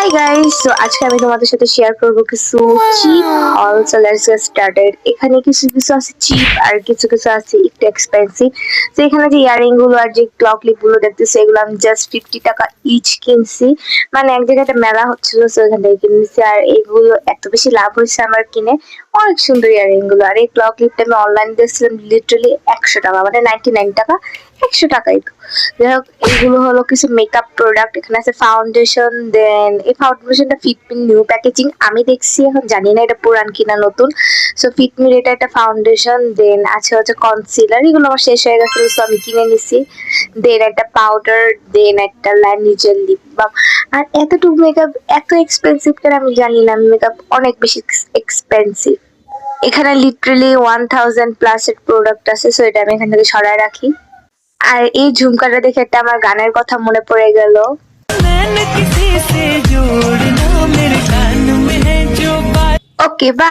Hi guys, তো আজকে আমি তোমাদের সাথে শেয়ার করবো কিছু চিপ হল। So let's get started. এখানে কিছু কিছু আছে চিপ আর কিছু কিছু আছে একটু এক্সপেন্সিভ। তো এখানে যে ইয়ারিং গুলো আর যে ক্লক ক্লিপ গুলো দেখতেছি এগুলো আমি জাস্ট 50 টাকা ইচ কিনছি। মানে এক জায়গায় একটা মেলা হচ্ছিল, সো এখান থেকে কিনছি। আর এগুলো এত বেশি লাভ হয়েছে আমার কিনে। অনেক সুন্দর ইয়ারিং গুলো। আর এই ক্লক ক্লিপটা আমি অনলাইন দেখছিলাম লিটারালি 100 টাকা, মানে 99 টাকা। 100 টাকাই তো। যাই হোক, এগুলো হলো কিছু মেকআপ প্রোডাক্ট। এখানে আছে ফাউন্ডেশন, দেন এই ফাউন্ডেশনটা ফিটমির নিউ প্যাকেজিং আমি দেখছি, এখন জানি না এটা পুরান কিনা নতুন। সো ফিটমির এটা একটা ফাউন্ডেশন, দেন আছে হচ্ছে কনসিলার, এগুলো আমার শেষ হয়ে গেছিল সো আমি কিনে নিছি। দেন একটা পাউডার, দেন একটা লাইনিজেল লিপ বাম। আর এতটুকু মেকআপ এত এক্সপেন্সিভ কেন আমি জানি না, মেকআপ অনেক বেশি এক্সপেন্সিভ। এখানে লিটারালি 1000 প্লাস এর প্রোডাক্ট আছে, সো এটা আমি এখান থেকে সরায় রাখি। আর এই ঝুমকাটা দেখে একটা আমার গানের কথা মনে পড়ে গেল। ওকে, বাই।